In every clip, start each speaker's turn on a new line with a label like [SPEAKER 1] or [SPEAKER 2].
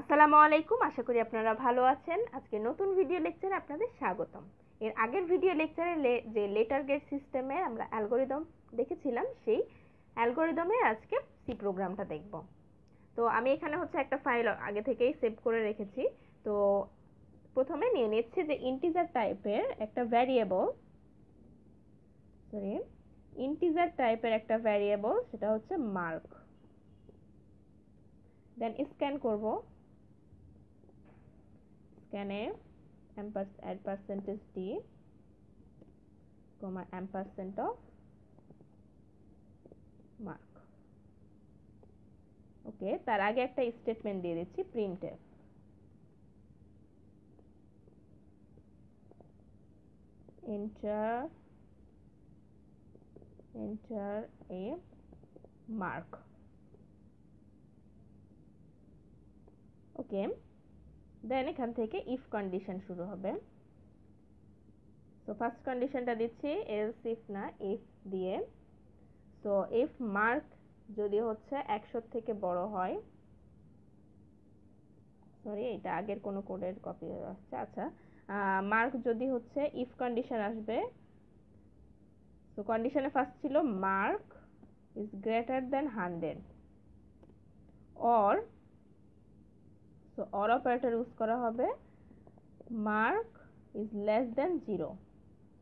[SPEAKER 1] আসসালামু আলাইকুম, আশা করি আপনারা ভালো আছেন। আজকে নতুন ভিডিও লেকচারে আপনাদের স্বাগতম। এর আগের ভিডিও লেকচারে যে লেটার গেট সিস্টেমে আমরা অ্যালগরিদম দেখেছিলাম, সেই অ্যালগরিদমের আজকে সি প্রোগ্রামটা দেখব। তো আমি এখানে একটা ফাইল আগে থেকেই সেভ করে রেখেছি। তো প্রথমে নিয়ে নিচ্ছি যে ইন্টিজার টাইপের একটা ভ্যারিয়েবল, সেটা হচ্ছে মার্ক। দেন স্ক্যান করব, স্ক্যানে %d, ampersand of mark। ওকে, তার আগে একটা স্টেটমেন্ট দিয়ে দিচ্ছি, printf enter a mark। ওকে, দেন এখান থেকে ইফ কন্ডিশন শুরু হবে। তো ফার্স্ট কন্ডিশনটা দিচ্ছি এলস ইফ না ইফ দিয়ে। তো ইফ মার্ক যদি 100 থেকে বড় হয়, সরি এটা আগের কোনো কোডের কপি আসছে। আচ্ছা, মার্ক যদি ইফ কন্ডিশন আসবে। তো কন্ডিশনে ফার্স্ট ছিল mark is greater than 100 or, so or operator use করা হবে মার্ক ইজ লেস দেন 0।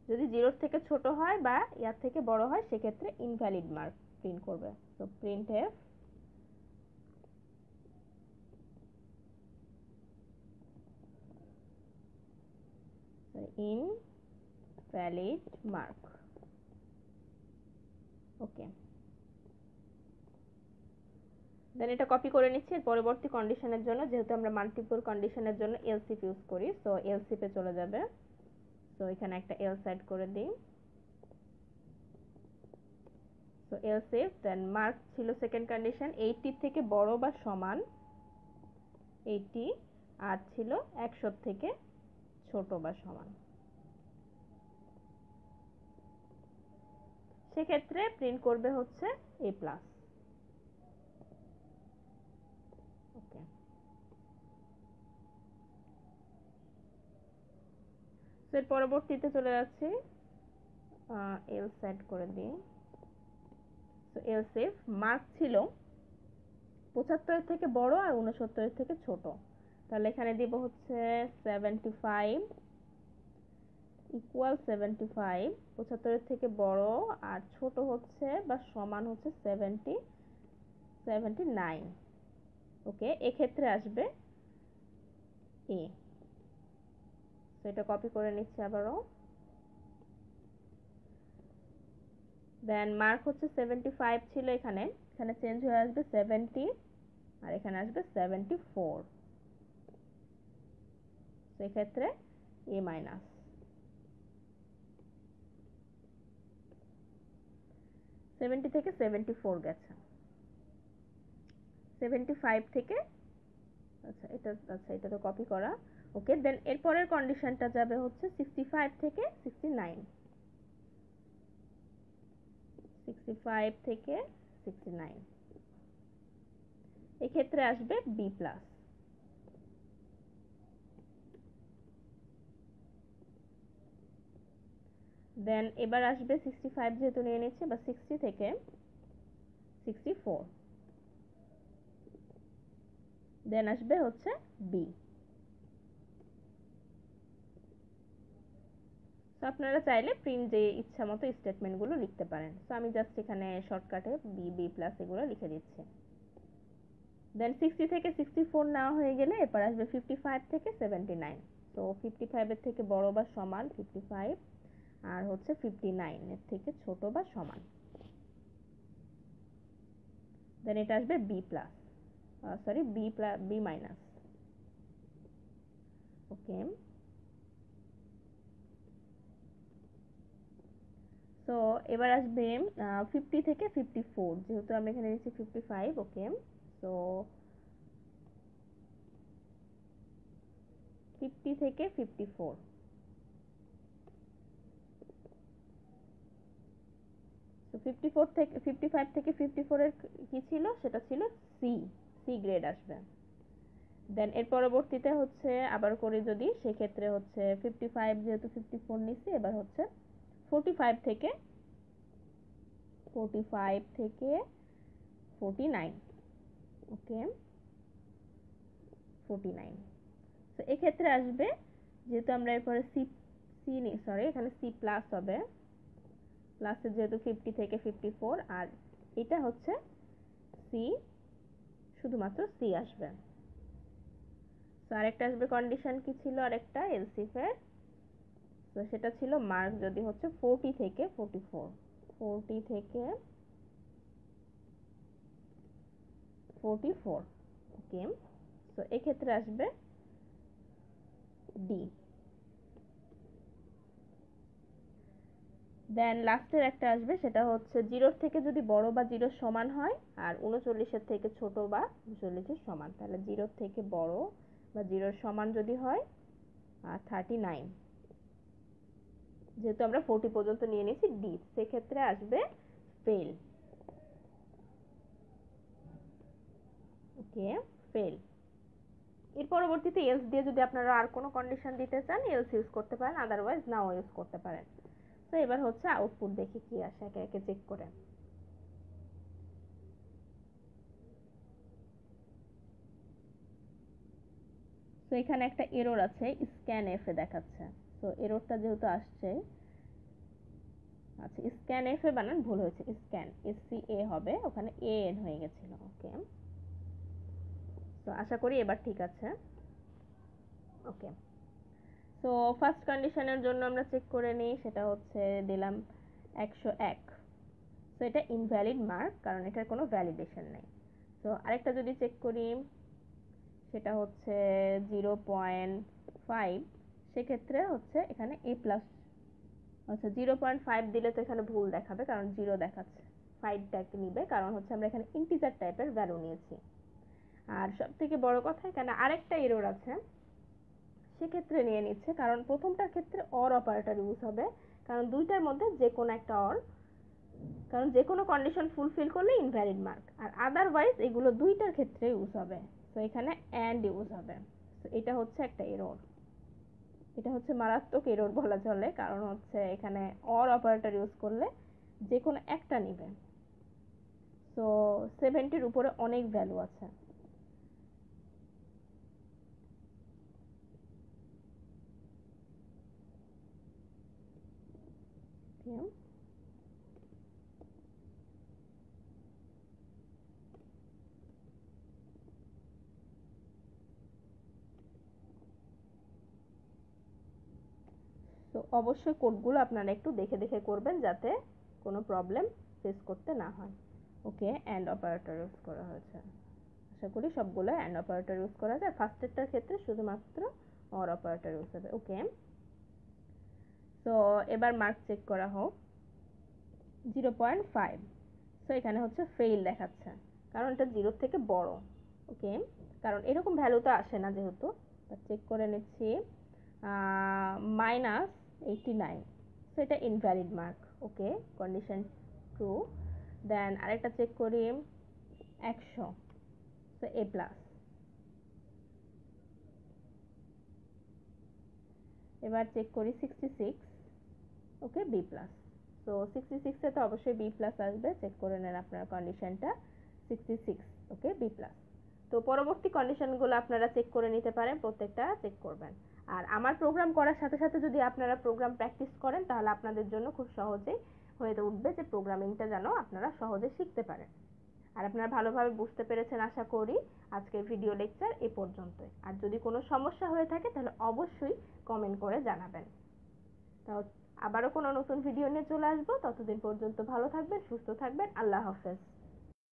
[SPEAKER 1] যদি 0 থেকে ছোট হয় বা ইয়ার থেকে বড় হয় সেক্ষেত্রে ইনভ্যালিড মার্ক প্রিন্ট করবে। তো printf invalid mark। ওকে, দেন এটা কপি করে নিচ্ছি পরবর্তী কন্ডিশনের জন্য। যেহেতু আমরা মাল্টিপল কন্ডিশনের জন্য এলস ইফ ইউজ করি, সো এলস ইফে চলে যাবে। তো এখানে একটা এলস অ্যাড করে দিই। তো এলস ইফ, দেন মার্ক ছিল সেকেন্ড কন্ডিশন 80 থেকে বড় বা সমান 80, আর ছিল 100 থেকে ছোট বা সমান। সেক্ষেত্রে প্রিন্ট করবে a প্লাস। ওকে, এর পরবর্তীতে চলে যাচ্ছি, এলস অ্যাড করে দিই। তো এলস ইফ মার্ক ছিল 75 থেকে বড় আর 69 থেকে ছোট, তাহলে এখানে দিব 75 ইকুয়াল 75, 75 থেকে বড় আর ছোট বা সমান 79। ওকে, এক্ষেত্রে আসবে এ। তো এটা কপি করে নিচ্ছি আবারও। দেন মার্ক 75 ছিল, এখানে চেঞ্জ হয়ে আসবে 70, আর এখানে আসবে 74। সেক্ষেত্রে এ মাইনাস। 70 থেকে 74 গেছে, 75 থেকে, আচ্ছা এটা তো কপি করা। ওকে, দেন এরপরের কন্ডিশনটা যাবে 65 থেকে 69, 65 থেকে 69। এক্ষেত্রে আসবে বি প্লাস। দেন এবার আসবে 65 যেহেতু নিয়ে নিচ্ছে, বা 60 থেকে 64, দেন আসবে বি। তো আপনারা চাইলে প্রিন্ট যে ইচ্ছা মতো স্টেটমেন্টগুলো লিখতে পারেন। তো আমি জাস্ট এখানে শর্টকাটে বি প্লাস এগুলো লিখে দিচ্ছি। দেন 60 থেকে 64 নেওয়া হয়ে গেলে এরপর আসবে 55 থেকে 79। তো 55 এর থেকে বড় বা সমান 55, আর 59 এর থেকে ছোট বা সমান। দেন এটা আসবে B plus, sorry B minus. Okay, তো এবার আসবে 50 থেকে 54, যেহেতু আমি এখানে নিচ্ছি 55। ওকে, তো 50 থেকে 54, তো 54 থেকে 55 থেকে 54 এর কি ছিল, সেটা ছিল সি গ্রেড আসবে। দেন এর পরবর্তীতে হচ্ছে আবার করি যদি, সেক্ষেত্রে হচ্ছে 55 যেহেতু 54 নিচ্ছি, এবার হচ্ছে 45 থেকে 49। ওকে, 49। তো এক্ষেত্রে আসবে, যেহেতু আমরা এরপরে এখানে সি প্লাস হবে, প্লাসে যেহেতু 50 থেকে 54, আর এটা হচ্ছে সি, শুধুমাত্র সি আসবে। তো আরেকটা আসবে কন্ডিশন কি ছিল, আরেকটা এলসিফ এর, তো সেটা ছিল মার্ক যদি হচ্ছে 40 থেকে 44, 40 থেকে 44। ওকে, তো এক্ষেত্রে আসবে ডি। দেন লাস্টের একটা আসবে, সেটা হচ্ছে 0 থেকে যদি বড় বা 0 সমান হয়, আর 39 থেকে ছোট বা 39 সমান, তাহলে 0 থেকে বড় বা 0 সমান যদি হয়, আর 39, যেহেতু আমরা 40 পর্যন্ত নিয়ে নিয়েছি ডি, সেক্ষেত্রে আসবে ফেল। ওকে, ফেল। এর পরবর্তীতে এলস দিয়ে যদি আপনারা আর কোনো কন্ডিশন দিতে চান, এলস ইউজ করতে পারেন, আদারওয়াইজ নাও ইউজ করতে পারেন। তো এবার হচ্ছে আউটপুট দেখি কি আসে, একে একে চেক করে। তো এখানে একটা এরর আছে, স্ক্যান এফ এ দেখাচ্ছে। তো এররটা যেহেতু আসছে, আচ্ছা স্ক্যান এফ এ বানান ভুল হয়েছে, স্ক্যান SCA হবে, ওখানে AN হয়ে গেছিল। ওকে, তো আশা করি এবার ঠিক আছে। ওকে, তো ফার্স্ট কন্ডিশনের জন্য আমরা চেক করে নিই, সেটা হচ্ছে দিলাম 101। তো এটা ইনভ্যালিড মার্ক, কারণ এটার কোনো ভ্যালিডেশন নেই। তো আরেকটা যদি চেক করি, সেটা হচ্ছে 0.5, সেক্ষেত্রে হচ্ছে এখানে A প্লাস, আচ্ছা 0.5 দিলে তো এখানে ভুল দেখাবে, কারণ 0 দেখাচ্ছে, 5টাকে নিবে, কারণ হচ্ছে আমরা এখানে ইন্টিজার টাইপের ভ্যালু নিয়েছি। আর সব থেকে বড় কথা, এখানে আরেকটা এরর আছে, সেক্ষেত্রে নিয়ে নিচ্ছে, কারণ প্রথমটার ক্ষেত্রে অর অপারেটর ইউজ হবে, কারণ দুইটার মধ্যে যে কোনো একটা অর, কারণ যে কোনো কন্ডিশন ফুলফিল করলে ইনভ্যালিড মার্ক, আর আদারওয়াইজ এগুলো দুইটার ক্ষেত্রে ইউজ হবে। তো এখানে অ্যান্ড ইউজ হবে। তো এটা হচ্ছে একটা এরর, এটা হচ্ছে মারাত্মক এরর বলা চলে, কারণ হচ্ছে এখানে অর অপারেটর ইউজ করলে যে কোনো একটা নিবে। সো 70-র উপরে অনেক ভ্যালু আছে। তো অবশ্যই কোডগুলো আপনারা একটু দেখে দেখে করবেন, যাতে কোনো প্রবলেম ফেস করতে না হয়। ওকে, অ্যান্ড অপারেটর ইউজ করা হয়েছে, আশা করি সবগুলো অ্যান্ড অপারেটর ইউজ করা যায়, ফার্স্টেরটার ক্ষেত্রে শুধুমাত্র অর অপারেটর ইউজ হবে। ওকে, তো এবার মার্ক চেক করা হোক। 0.5, সো এখানে হচ্ছে ফেইল দেখাচ্ছে, কারণ এটা 0 থেকে বড়। ওকে, কারণ এরকম ভ্যালু তো আসে না যেহেতু, চেক করে নিচ্ছি -89, সো এটা ইনভ্যালিড মার্ক। ওকে, কন্ডিশন ট্রু। দেন আরেকটা চেক করি 100, সো A প্লাস। এবার চেক করি 66, ওকে B প্লাস। সো 66 এ তো অবশ্যই B প্লাস আসবে, চেক করে নেন আপনার কন্ডিশনটা 66। ওকে, B প্লাস। তো পরবর্তী কন্ডিশনগুলো আপনারা চেক করে নিতে পারেন, প্রত্যেকটা চেক করবেন। আর আমার প্রোগ্রাম করার সাথে সাথে যদি আপনারা প্রোগ্রাম প্র্যাকটিস করেন, তাহলে আপনাদের জন্য খুব সহজেই হয়ে উঠবে, যে প্রোগ্রামিংটা যেন আপনারা সহজে শিখতে পারেন। আর আপনারা ভালোভাবে বুঝতে পেরেছেন আশা করি। আজকের ভিডিও লেকচার এ পর্যন্তই। আর যদি কোনো সমস্যা হয়ে থাকে, তাহলে অবশ্যই কমেন্ট করে জানাবেন। তাও আবারও কোনো নতুন ভিডিও নিয়ে চলে আসবো, ততদিন পর্যন্ত ভালো থাকবেন, সুস্থ থাকবেন। আল্লাহ হাফেজ।